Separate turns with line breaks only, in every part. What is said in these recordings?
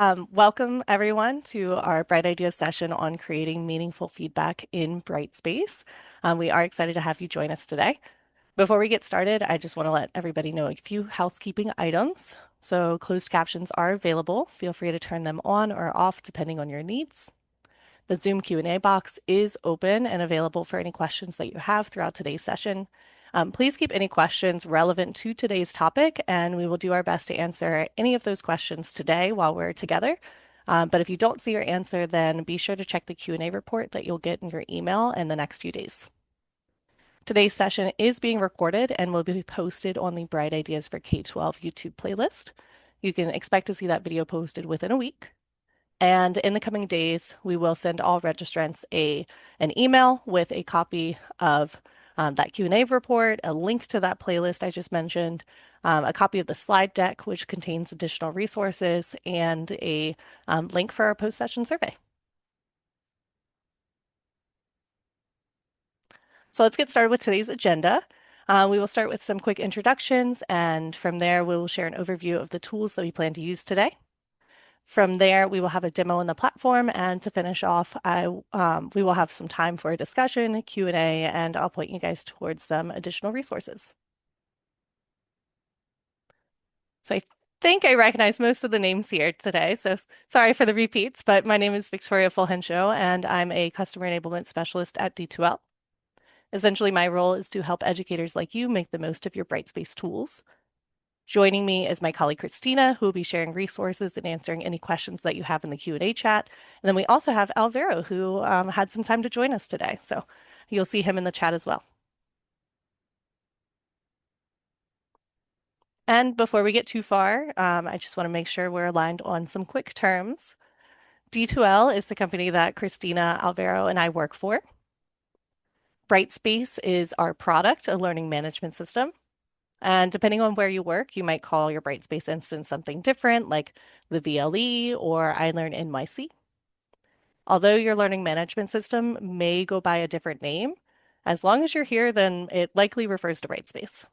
Welcome everyone to our Bright Ideas session on creating meaningful feedback in Brightspace. We are excited to have you join us today. Before we get started, I just want to let everybody know a few housekeeping items. So closed captions are available. Feel free to turn them on or off depending on your needs. The Zoom Q&A box is open and available for any questions that you have throughout today's session. Please keep any questions relevant to today's topic, and we will do our best to answer any of those questions today while we're together. But if you don't see your answer, then be sure to check the Q&A report that you'll get in your email in the next few days. Today's session is being recorded and will be posted on the Bright Ideas for K-12 YouTube playlist. You can expect to see that video posted within a week. And in the coming days, we will send all registrants an email with a copy of that Q&A report, a link to that playlist I just mentioned, a copy of the slide deck, which contains additional resources, and a link for our post-session survey. So let's get started with today's agenda. We will start with some quick introductions, and from there, we will share an overview of the tools that we plan to use today. From there, we will have a demo on the platform, and to finish off, we will have some time for a discussion, Q&A, and I'll point you guys towards some additional resources. So I think I recognize most of the names here today, so sorry for the repeats, but my name is Victoria Fulhenshaw, and I'm a Customer Enablement Specialist at D2L. Essentially, my role is to help educators like you make the most of your Brightspace tools. Joining me is my colleague Christina, who will be sharing resources and answering any questions that you have in the Q&A chat. And then we also have Alvaro, who had some time to join us today. So you'll see him in the chat as well. And before we get too far, I just want to make sure we're aligned on some quick terms. D2L is the company that Christina, Alvaro, and I work for. Brightspace is our product, a learning management system. And depending on where you work, you might call your Brightspace instance something different, like the VLE or iLearn NYC. Although your learning management system may go by a different name, as long as you're here, then it likely refers to Brightspace.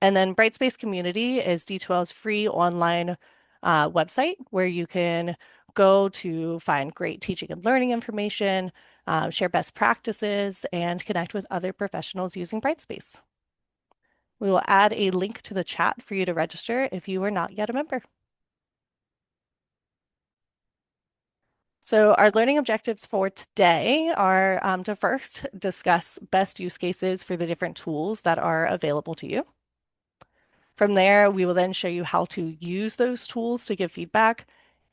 And then Brightspace Community is D2L's free online website where you can go to find great teaching and learning information, share best practices, and connect with other professionals using Brightspace. We will add a link to the chat for you to register if you are not yet a member. So our learning objectives for today are to first discuss best use cases for the different tools that are available to you. From there, we will then show you how to use those tools to give feedback,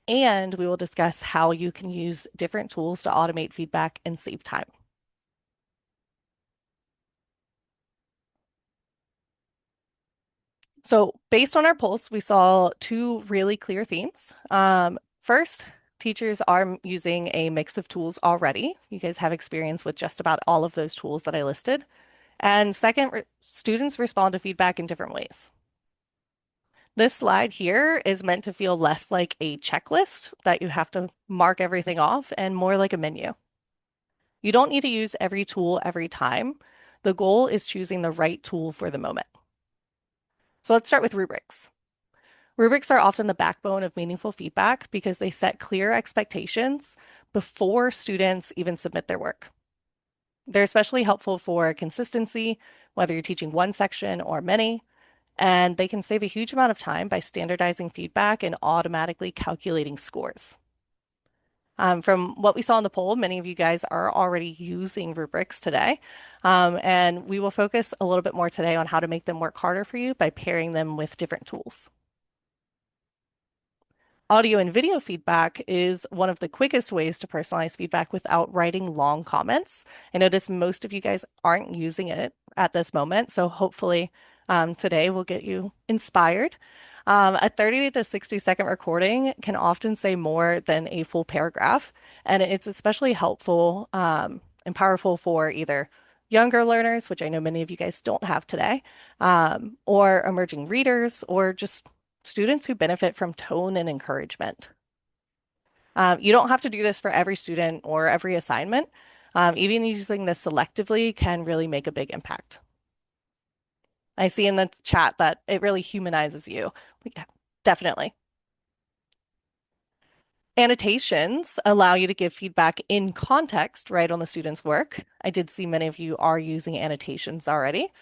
and we will discuss how you can use different tools to automate feedback and save time. So based on our polls, we saw two really clear themes. First, teachers are using a mix of tools already. You guys have experience with just about all of those tools that I listed. And second, students respond to feedback in different ways. This slide here is meant to feel less like a checklist that you have to mark everything off and more like a menu. You don't need to use every tool every time. The goal is choosing the right tool for the moment. So let's start with rubrics. Rubrics are often the backbone of meaningful feedback because they set clear expectations before students even submit their work. They're especially helpful for consistency, whether you're teaching one section or many, and they can save a huge amount of time by standardizing feedback and automatically calculating scores. From what we saw in the poll, many of you guys are already using rubrics today, and we will focus a little bit more today on how to make them work harder for you by pairing them with different tools. Audio and video feedback is one of the quickest ways to personalize feedback without writing long comments. I notice most of you guys aren't using it at this moment, so hopefully today will get you inspired. A 30 to 60-second recording can often say more than a full paragraph, and it's especially helpful and powerful for either younger learners, which I know many of you guys don't have today, or emerging readers, or just students who benefit from tone and encouragement. You don't have to do this for every student or every assignment. Even using this selectively can really make a big impact. I see in the chat that it really humanizes you. Yeah, definitely. Annotations allow you to give feedback in context right on the student's work. I did see many of you are using annotations already.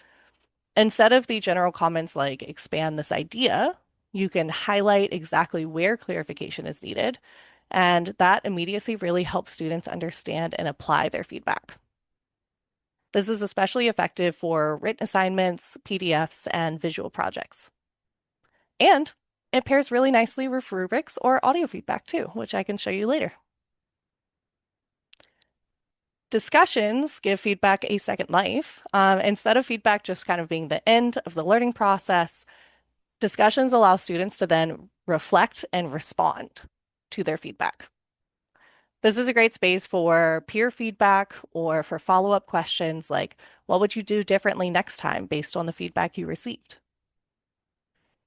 Instead of the general comments like expand this idea, you can highlight exactly where clarification is needed. And that immediacy really helps students understand and apply their feedback. This is especially effective for written assignments, PDFs, and visual projects. And it pairs really nicely with rubrics or audio feedback too, which I can show you later. Discussions give feedback a second life. Instead of feedback just kind of being the end of the learning process, discussions allow students to then reflect and respond to their feedback. This is a great space for peer feedback or for follow-up questions like, what would you do differently next time based on the feedback you received?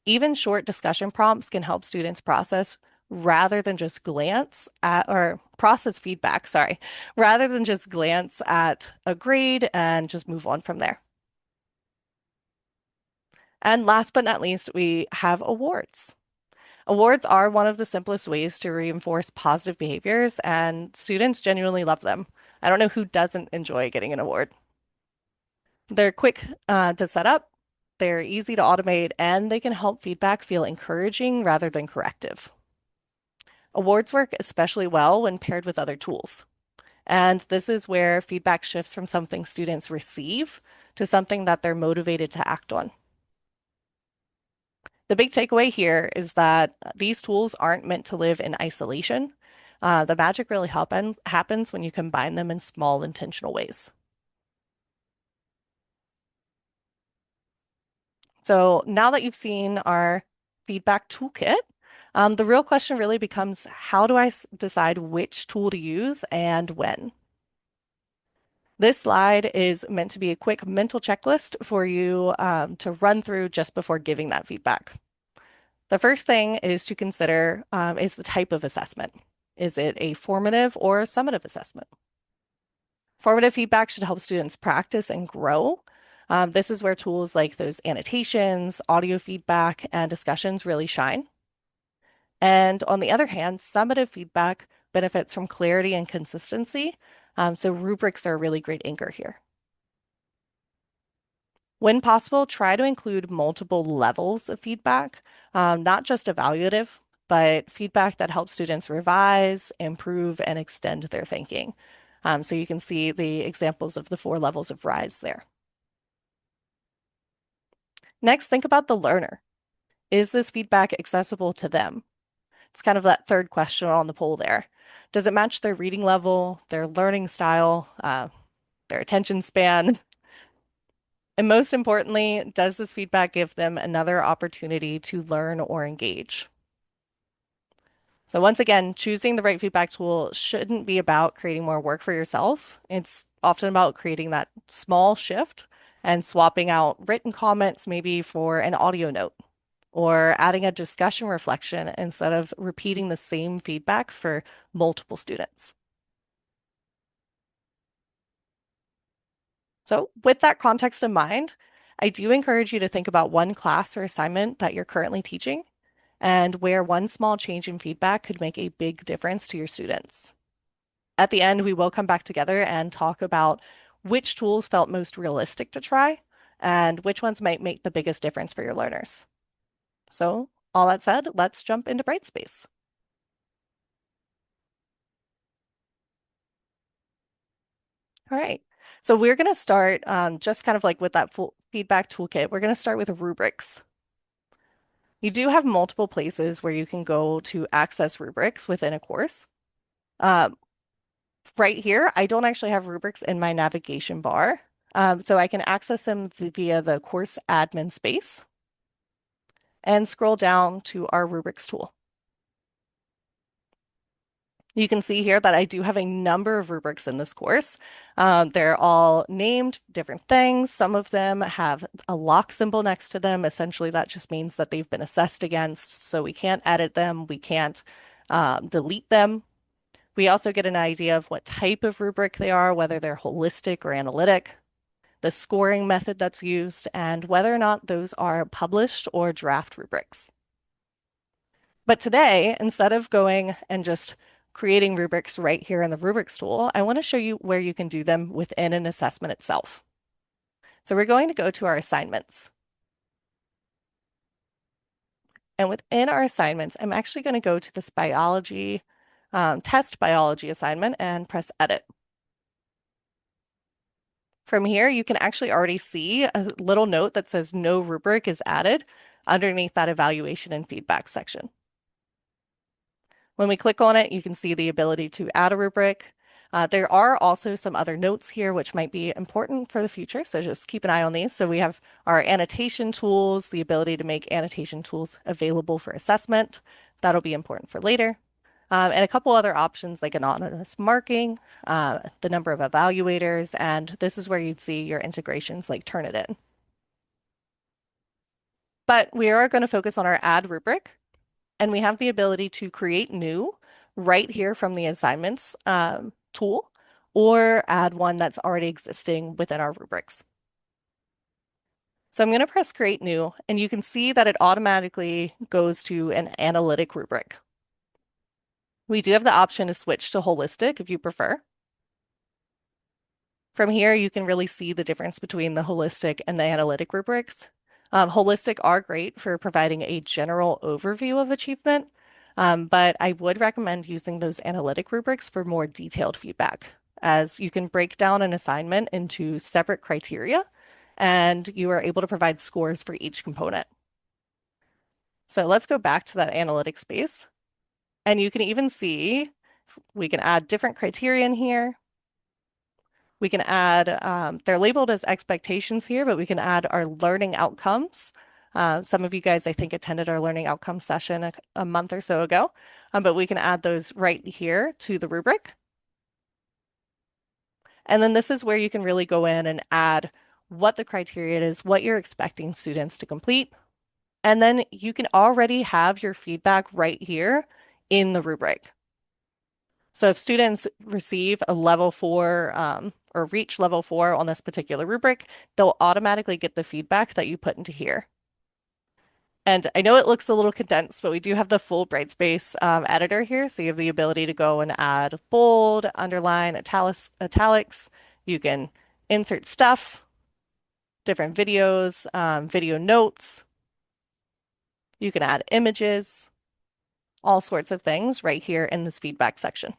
Even short discussion prompts can help students process rather than just glance at, or process feedback, sorry, rather than just glance at a grade and just move on from there. And last but not least, we have awards. Awards are one of the simplest ways to reinforce positive behaviors, and students genuinely love them. I don't know who doesn't enjoy getting an award. They're quick to set up, they're easy to automate, and they can help feedback feel encouraging rather than corrective. Awards work especially well when paired with other tools. And this is where feedback shifts from something students receive to something that they're motivated to act on. The big takeaway here is that these tools aren't meant to live in isolation. The magic really happens when you combine them in small, intentional ways. So now that you've seen our feedback toolkit, the real question really becomes, how do I decide which tool to use and when? This slide is meant to be a quick mental checklist for you to run through just before giving that feedback. The first thing is to consider is the type of assessment. Is it a formative or summative assessment? Formative feedback should help students practice and grow. This is where tools like those annotations, audio feedback, and discussions really shine. And on the other hand, summative feedback benefits from clarity and consistency. So rubrics are a really great anchor here. When possible, try to include multiple levels of feedback, not just evaluative, but feedback that helps students revise, improve, and extend their thinking. So you can see the examples of the 4 levels of RISE there. Next, think about the learner. Is this feedback accessible to them? It's kind of that third question on the poll there. Does it match their reading level, their learning style, their attention span? And most importantly, does this feedback give them another opportunity to learn or engage? So once again, choosing the right feedback tool shouldn't be about creating more work for yourself. It's often about creating that small shift and swapping out written comments maybe for an audio note or adding a discussion reflection instead of repeating the same feedback for multiple students. So with that context in mind, I do encourage you to think about one class or assignment that you're currently teaching and where one small change in feedback could make a big difference to your students. At the end, we will come back together and talk about which tools felt most realistic to try and which ones might make the biggest difference for your learners. So all that said, let's jump into Brightspace. All right. So we're going to start just kind of like with that full feedback toolkit. We're going to start with rubrics. You do have multiple places where you can go to access rubrics within a course. Um, right here, I don't actually have rubrics in my navigation bar. So I can access them via the course admin space and scroll down to our rubrics tool. You can see here that I do have a number of rubrics in this course. They're all named different things. Some of them have a lock symbol next to them. Essentially, that just means that they've been assessed against, so we can't edit them, we can't delete them. We also get an idea of what type of rubric they are, whether they're holistic or analytic, the scoring method that's used, and whether or not those are published or draft rubrics. But today, instead of going and just creating rubrics right here in the rubrics tool, I want to show you where you can do them within an assessment itself. So we're going to go to our assignments. And within our assignments, I'm actually going to go to this biology, test biology assignment and press edit. From here, you can actually already see a little note that says no rubric is added underneath that evaluation and feedback section. When we click on it, you can see the ability to add a rubric. There are also some other notes here which might be important for the future, so just keep an eye on these. So we have our annotation tools, the ability to make annotation tools available for assessment. That'll be important for later. And a couple other options like anonymous marking, the number of evaluators, and this is where you'd see your integrations like Turnitin. But we are going to focus on our add rubric, and we have the ability to create new right here from the assignments tool, or add one that's already existing within our rubrics. So I'm going to press create new, and you can see that it automatically goes to an analytic rubric. We do have the option to switch to holistic if you prefer. From here, you can really see the difference between the holistic and the analytic rubrics. Holistic are great for providing a general overview of achievement, but I would recommend using those analytic rubrics for more detailed feedback, as you can break down an assignment into separate criteria, and you are able to provide scores for each component. So let's go back to that analytic space, and you can even see we can add different criteria in here. We can add, they're labeled as expectations here, but we can add our learning outcomes. Some of you guys, I think, attended our learning outcomes session a month or so ago, but we can add those right here to the rubric. And then this is where you can really go in and add what the criteria is, what you're expecting students to complete. And then you can already have your feedback right here in the rubric. So if students receive a level 4 or reach level 4 on this particular rubric, they'll automatically get the feedback that you put into here. And I know it looks a little condensed, but we do have the full Brightspace editor here. So you have the ability to go and add bold, underline, italics. You can insert stuff, different videos, video notes. You can add images, all sorts of things right here in this feedback section.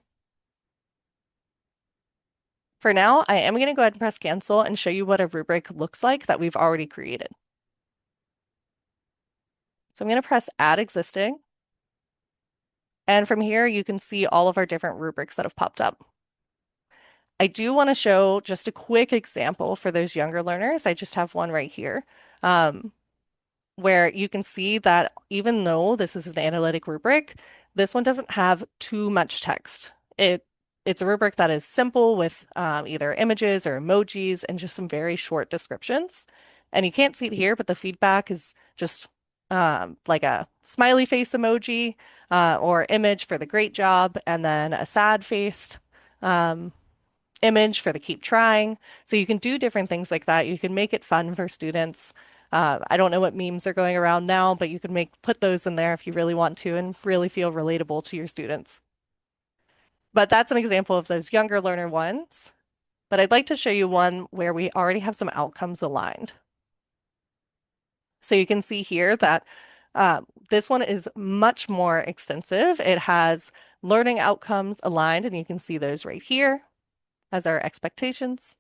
For now, I am going to go ahead and press cancel and show you what a rubric looks like that we've already created. So I'm going to press add existing. And from here, you can see all of our different rubrics that have popped up. I do want to show just a quick example for those younger learners. I just have one right here. Where you can see that even though this is an analytic rubric, this one doesn't have too much text. It's a rubric that is simple with either images or emojis and just some very short descriptions. And you can't see it here, but the feedback is just like a smiley face emoji or image for the great job, and then a sad-faced image for the keep trying. So you can do different things like that. You can make it fun for students. I don't know what memes are going around now, but you can put those in there if you really want to and really feel relatable to your students. But that's an example of those younger learner ones. But I'd like to show you one where we already have some outcomes aligned. So you can see here that this one is much more extensive. It has learning outcomes aligned, and you can see those right here as our expectations.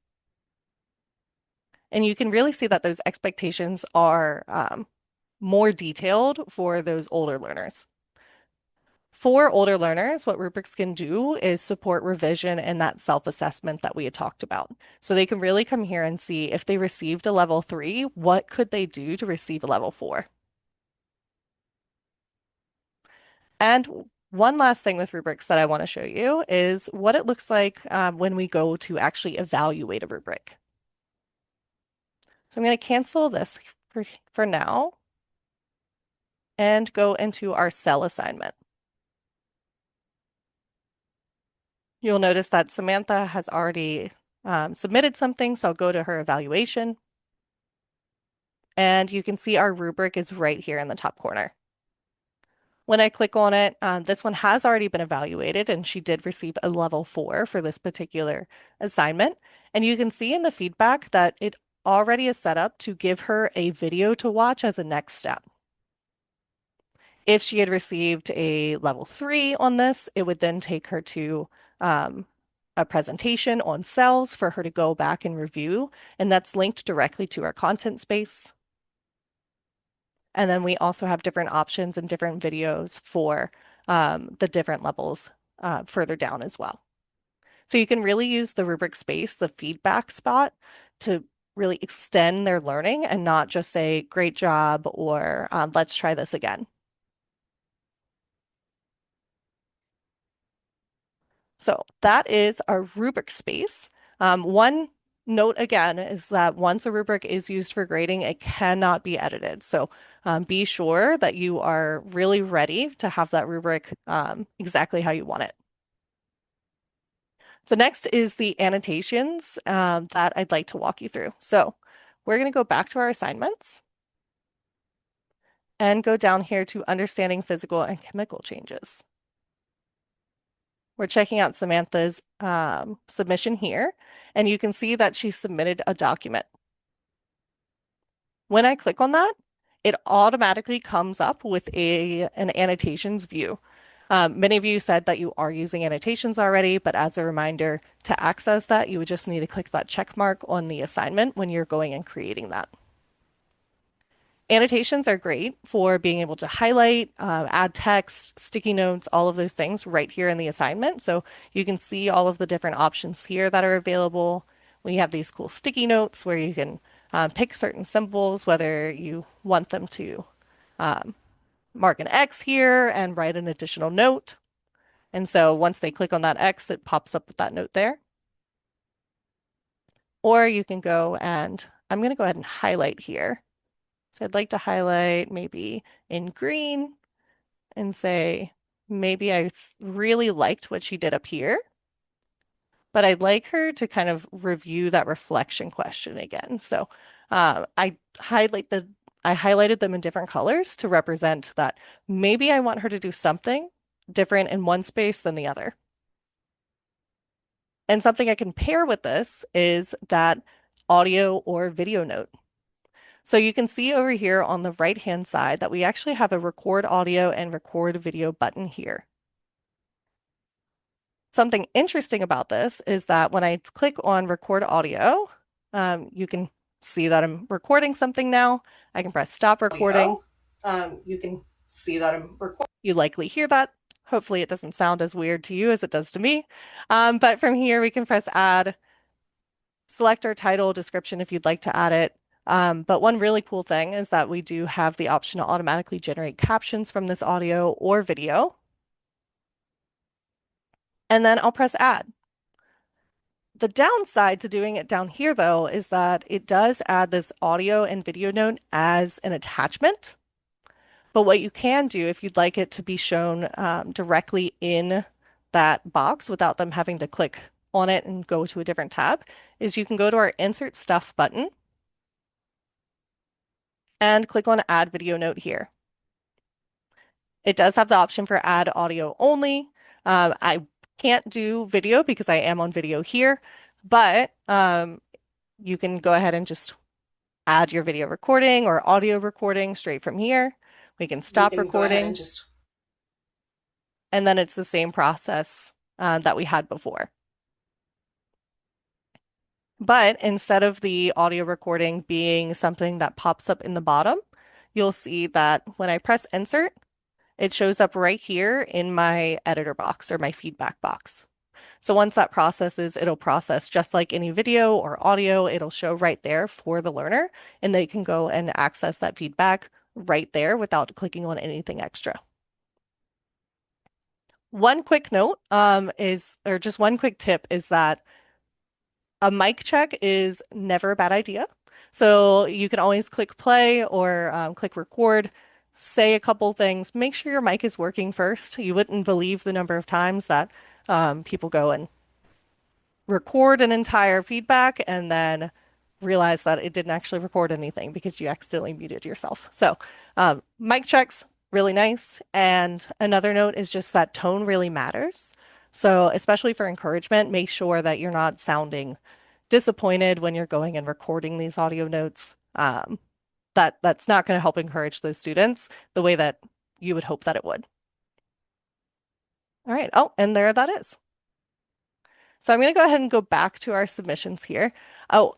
And you can really see that those expectations are more detailed for those older learners. For older learners, what rubrics can do is support revision and that self-assessment that we had talked about. So they can really come here and see if they received a level 3, what could they do to receive a level 4? And one last thing with rubrics that I want to show you is what it looks like when we go to actually evaluate a rubric. So I'm going to cancel this for now and go into our cell assignment. You'll notice that Samantha has already submitted something, so I'll go to her evaluation. And you can see our rubric is right here in the top corner. When I click on it, this one has already been evaluated, and she did receive a level 4 for this particular assignment. And you can see in the feedback that it already is set up to give her a video to watch as a next step. If she had received a level 3 on this, it would then take her to a presentation on cells for her to go back and review, and that's linked directly to our content space. And then we also have different options and different videos for the different levels further down as well. So you can really use the rubric space, the feedback spot, to really extend their learning and not just say, great job, or let's try this again. So that is our rubric space. One note again is that once a rubric is used for grading, it cannot be edited. So be sure that you are really ready to have that rubric exactly how you want it. So next is the annotations that I'd like to walk you through. So we're going to go back to our assignments and go down here to understanding physical and chemical changes. We're checking out Samantha's submission here, and you can see that she submitted a document. When I click on that, it automatically comes up with an annotations view. Many of you said that you are using annotations already, but as a reminder, to access that, you would just need to click that check mark on the assignment when you're going and creating that. Annotations are great for being able to highlight, add text, sticky notes, all of those things right here in the assignment. So you can see all of the different options here that are available. We have these cool sticky notes where you can pick certain symbols, whether you want them to mark an X here and write an additional note. And so once they click on that X, it pops up with that note there. Or you can go and I'm going to go ahead and highlight here. So I'd like to highlight maybe in green and say, maybe I really liked what she did up here, but I'd like her to kind of review that reflection question again. So I highlighted them in different colors to represent that maybe I want her to do something different in one space than the other. And something I can pair with this is that audio or video note. So you can see over here on the right-hand side that we actually have a record audio and record video button here. Something interesting about this is that when I click on record audio, you can see that I'm recording something now. I can press stop recording. You can see that I'm recording. You likely hear that. Hopefully it doesn't sound as weird to you as it does to me. But from here, we can press add, select our title description if you'd like to add it. But one really cool thing is that we do have the option to automatically generate captions from this audio or video. And then I'll press add. The downside to doing it down here, though, is that it does add this audio and video note as an attachment. But what you can do if you'd like it to be shown directly in that box without them having to click on it and go to a different tab is you can go to our Insert Stuff button and click on Add Video Note here. It does have the option for add audio only. I can't do video because I am on video here, but you can go ahead and just add your video recording or audio recording straight from here. We can stop recording. And then it's the same process that we had before. But instead of the audio recording being something that pops up in the bottom, you'll see that when I press insert, it shows up right here in my editor box or my feedback box. So once that processes, it'll process just like any video or audio, it'll show right there for the learner, and they can go and access that feedback right there without clicking on anything extra. One quick note or just one quick tip is that a mic check is never a bad idea. So you can always click play or click record, say a couple things, make sure your mic is working first. You wouldn't believe the number of times that people go and record an entire feedback and then realize that it didn't actually record anything because you accidentally muted yourself. So mic checks, really nice. And another note is just that tone really matters. So, especially for encouragement, make sure that you're not sounding disappointed when you're going and recording these audio notes. That's not going to help encourage those students the way that you would hope that it would. All right. Oh, and there that is. So I'm going to go ahead and go back to our submissions here. Oh,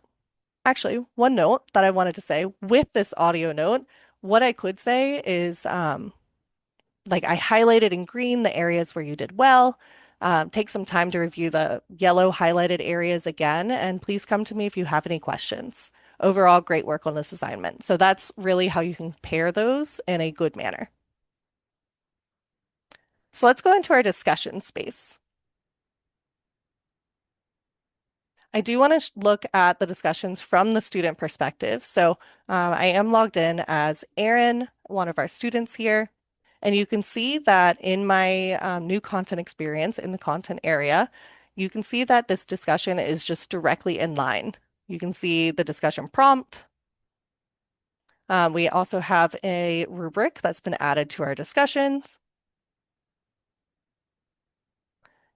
actually, one note that I wanted to say with this audio note, what I could say is like I highlighted in green the areas where you did well. Take some time to review the yellow highlighted areas again, and please come to me if you have any questions. Overall, great work on this assignment. So that's really how you can pair those in a good manner. So let's go into our discussion space. I do want to look at the discussions from the student perspective. So I am logged in as Erin, one of our students here. And you can see that in my new content experience in the content area, you can see that this discussion is just directly in line. You can see the discussion prompt. We also have a rubric that's been added to our discussions.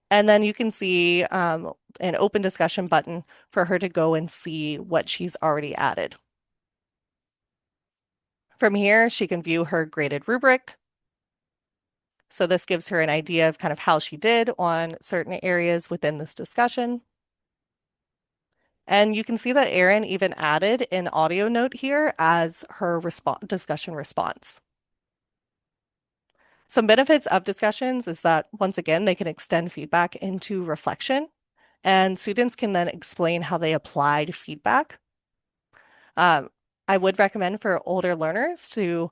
And then you can see an open discussion button for her to go and see what she's already added. From here, she can view her graded rubric. So this gives her an idea of kind of how she did on certain areas within this discussion. And you can see that Erin even added an audio note here as her discussion response. Some benefits of discussions is that, once again, they can extend feedback into reflection, and students can then explain how they applied feedback. I would recommend for older learners to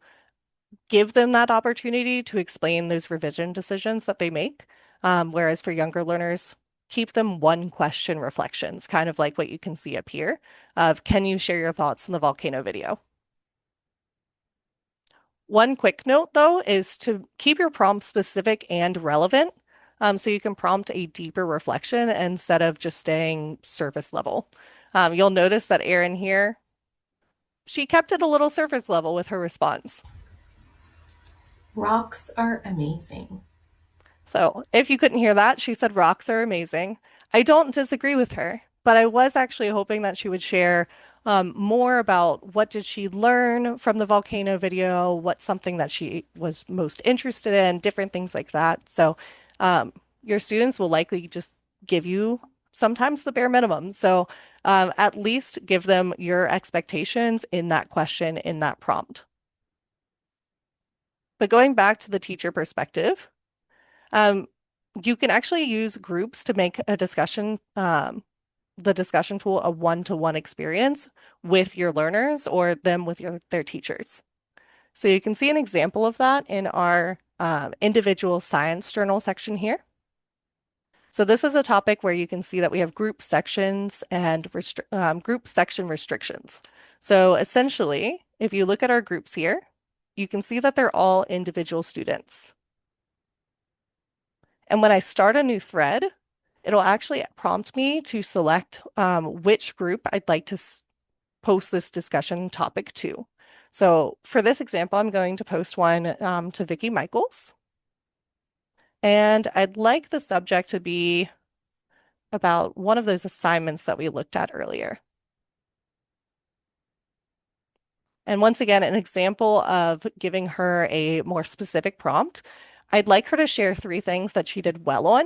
give them that opportunity to explain those revision decisions that they make. Whereas for younger learners, keep them one question reflections, kind of like what you can see up here of can you share your thoughts on the volcano video? One quick note though is to keep your prompt specific and relevant. So you can prompt a deeper reflection instead of just staying surface level. You'll notice that Erin here, she kept it a little surface level with her response.
Rocks are amazing.
So if you couldn't hear that, she said rocks are amazing. I don't disagree with her, but I was actually hoping that she would share more about what did she learn from the volcano video, what's something that she was most interested in, different things like that. So your students will likely just give you sometimes the bare minimum. So at least give them your expectations in that question, in that prompt. But going back to the teacher perspective, um, you can actually use groups to make a discussion, the discussion tool, a one-to-one experience with your learners or them with their teachers. So you can see an example of that in our individual science journal section here. So this is a topic where you can see that we have group sections and group section restrictions. So essentially, if you look at our groups here, you can see that they're all individual students. And when I start a new thread, it'll actually prompt me to select which group I'd like to post this discussion topic to. So for this example, I'm going to post one to Vicki Michaels. And I'd like the subject to be about one of those assignments that we looked at earlier. And once again, an example of giving her a more specific prompt. I'd like her to share 3 things that she did well on,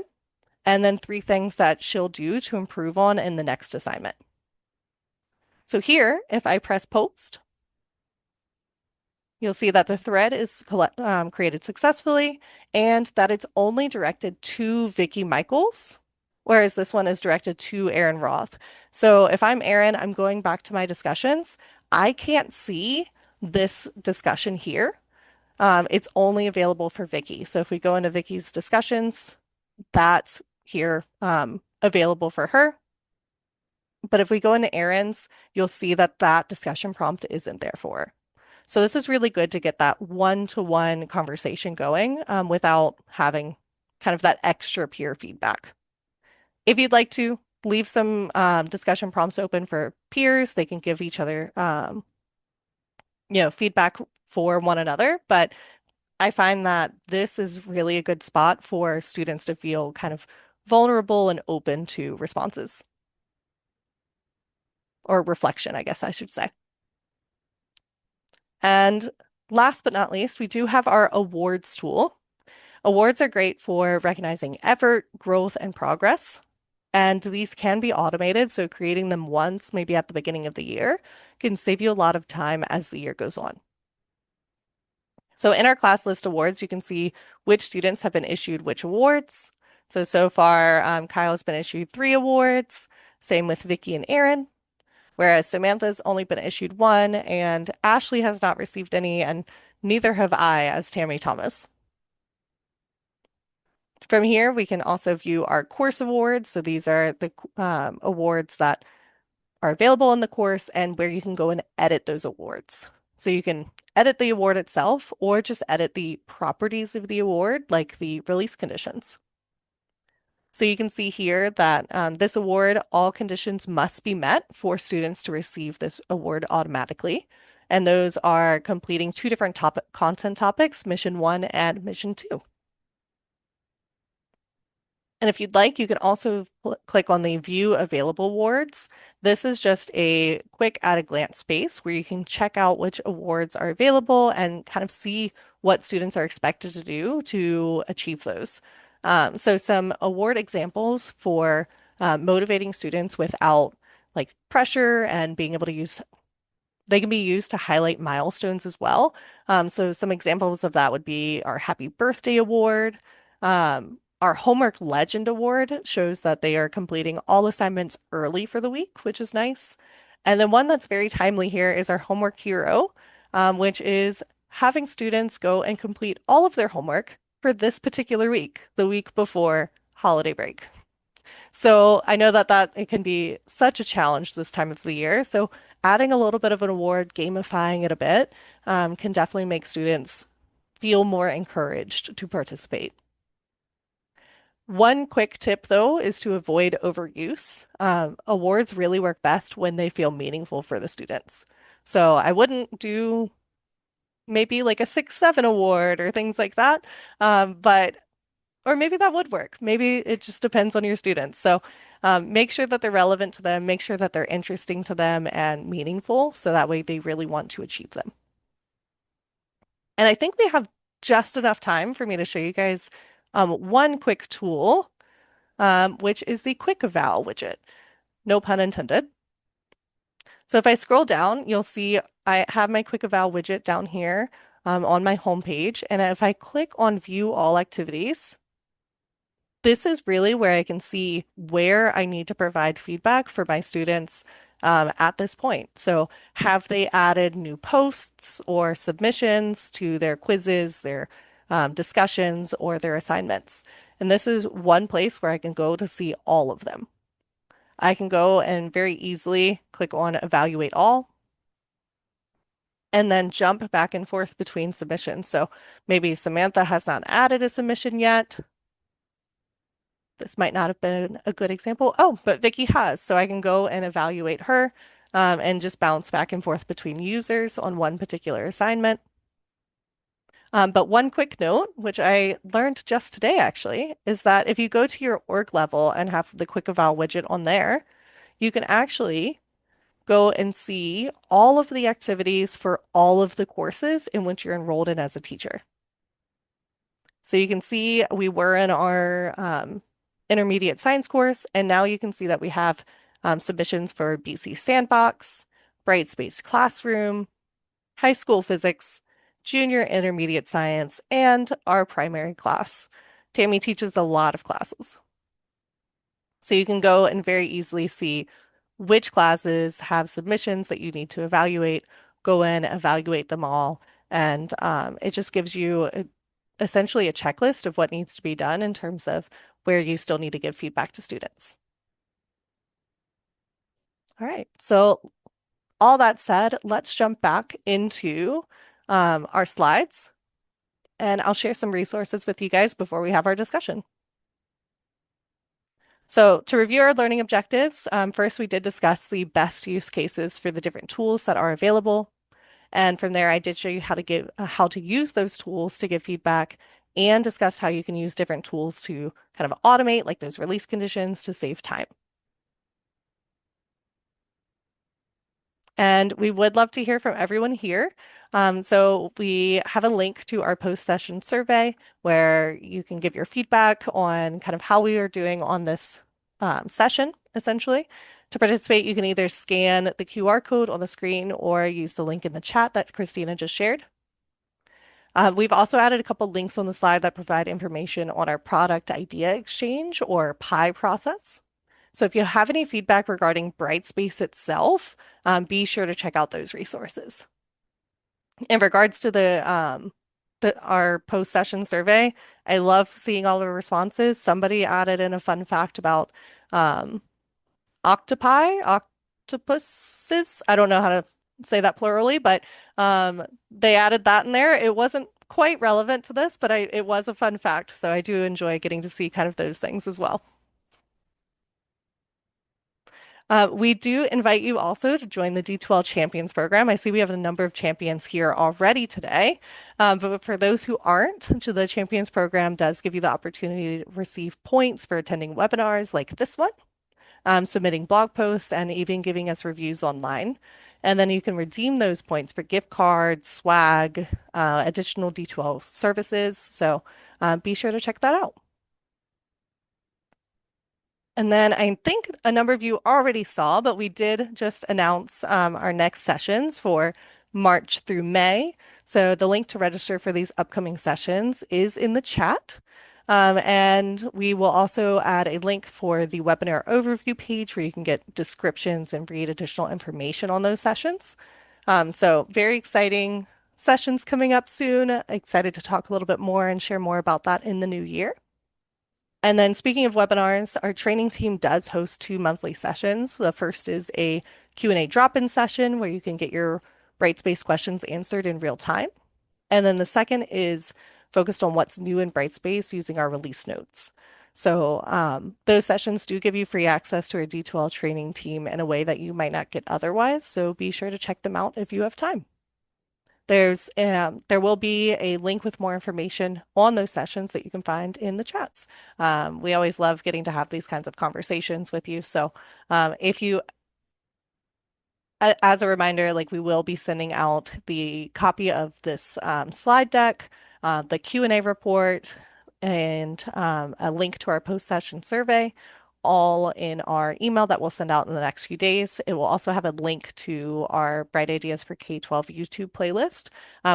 and then 3 things that she'll do to improve on in the next assignment. So here, if I press post, you'll see that the thread is created successfully and that it's only directed to Vicki Michaels, whereas this one is directed to Erin Roth. So if I'm Erin, I'm going back to my discussions. I can't see this discussion here. It's only available for Vicki. So if we go into Vicki's discussions, that's here available for her. But if we go into Erin's, you'll see that that discussion prompt isn't there for her. So this is really good to get that one-to-one conversation going without having kind of that extra peer feedback. If you'd like to leave some discussion prompts open for peers, they can give each other feedback for one another. But I find that this is really a good spot for students to feel kind of vulnerable and open to responses or reflection, I guess I should say. And last but not least, we do have our awards tool. Awards are great for recognizing effort, growth, and progress. And these can be automated, so creating them once, maybe at the beginning of the year, can save you a lot of time as the year goes on. So in our class list awards, you can see which students have been issued which awards. So far, Kyle's been issued 3 awards, same with Vicky and Aaron, whereas Samantha's only been issued 1, and Ashley has not received any, and neither have I as Tammy Thomas. From here, we can also view our course awards. So these are the awards that are available in the course and where you can go and edit those awards. So you can edit the award itself or just edit the properties of the award, like the release conditions. So you can see here that this award, all conditions must be met for students to receive this award automatically. And those are completing 2 different content topics, Mission 1 and Mission 2. And if you'd like, you can also click on the View Available Awards. This is just a quick at-a-glance space where you can check out which awards are available and kind of see what students are expected to do to achieve those. So some award examples for motivating students without like pressure and being able to use they can be used to highlight milestones as well. So some examples of that would be our Happy Birthday Award. Our Homework Legend Award shows that they are completing all assignments early for the week, which is nice. And then one that's very timely here is our Homework Hero, which is having students go and complete all of their homework for this particular week, the week before holiday break. So I know that it can be such a challenge this time of the year. So adding a little bit of an award, gamifying it a bit, can definitely make students feel more encouraged to participate. One quick tip, though, is to avoid overuse. Awards really work best when they feel meaningful for the students. So I wouldn't do maybe like a 6-7 award or things like that. But or maybe that would work. Maybe it just depends on your students. So make sure that they're relevant to them, make sure that they're interesting to them and meaningful, so that way they really want to achieve them. And I think we have just enough time for me to show you guys one quick tool, which is the Quick Eval widget. No pun intended. So if I scroll down, you'll see I have my Quick Eval widget down here on my homepage. And if I click on View All Activities, this is really where I can see where I need to provide feedback for my students at this point. So have they added new posts or submissions to their quizzes, their discussions, or their assignments? And this is one place where I can go to see all of them. I can go and very easily click on Evaluate All and then jump back and forth between submissions. So maybe Samantha has not added a submission yet. This might not have been a good example. Oh, but Vicky has. So I can go and evaluate her and just bounce back and forth between users on one particular assignment. But one quick note, which I learned just today actually, is that if you go to your org level and have the Quick Eval widget on there, you can actually go and see all of the activities for all of the courses in which you're enrolled in as a teacher. So you can see we were in our intermediate science course, and now you can see that we have submissions for BC Sandbox, Brightspace Classroom, high school physics, junior intermediate science, and our primary class. Tammy teaches a lot of classes. So you can go and very easily see which classes have submissions that you need to evaluate, go in, evaluate them all, and it just gives you essentially a checklist of what needs to be done in terms of where you still need to give feedback to students. All right, so all that said, let's jump back into our slides, and I'll share some resources with you guys before we have our discussion. So to review our learning objectives, first we did discuss the best use cases for the different tools that are available. And from there, I did show you how to use those tools to give feedback and discuss how you can use different tools to kind of automate like those release conditions to save time. And we would love to hear from everyone here. So we have a link to our post-session survey where you can give your feedback on kind of how we are doing on this session, essentially. To participate, you can either scan the QR code on the screen or use the link in the chat that Christina just shared. We've also added a couple links on the slide that provide information on our product idea exchange or PI process. So if you have any feedback regarding Brightspace itself, be sure to check out those resources. In regards to our post-session survey, I love seeing all the responses. Somebody added in a fun fact about um, octopuses. I don't know how to say that plurally, but they added that in there. It wasn't quite relevant to this, but it was a fun fact. So I do enjoy getting to see kind of those things as well. We do invite you also to join the D2L Champions program. I see we have a number of champions here already today. But for those who aren't, the Champions program does give you the opportunity to receive points for attending webinars like this one, submitting blog posts, and even giving us reviews online. And then you can redeem those points for gift cards, swag, additional D2L services. So be sure to check that out. And then I think a number of you already saw, but we did just announce our next sessions for March through May. So the link to register for these upcoming sessions is in the chat. And we will also add a link for the webinar overview page where you can get descriptions and read additional information on those sessions. So very exciting sessions coming up soon. Excited to talk a little bit more and share more about that in the new year. And then speaking of webinars, our training team does host two monthly sessions. The first is a Q&A drop-in session where you can get your Brightspace questions answered in real time. And then the second is focused on what's new in Brightspace using our release notes. So those sessions do give you free access to our D2L training team in a way that you might not get otherwise. So be sure to check them out if you have time. There will be a link with more information on those sessions that you can find in the chats. We always love getting to have these kinds of conversations with you. So if you as a reminder, like we will be sending out the copy of this slide deck, the Q&A report, and a link to our post-session survey, all in our email that we'll send out in the next few days. It will also have a link to our Bright Ideas for K-12 YouTube playlist,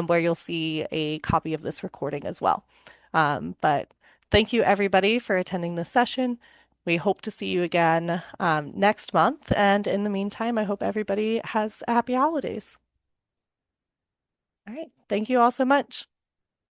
where you'll see a copy of this recording as well. But thank you everybody for attending this session. We hope to see you again next month. And in the meantime, I hope everybody has happy holidays. All right. Thank you all so much.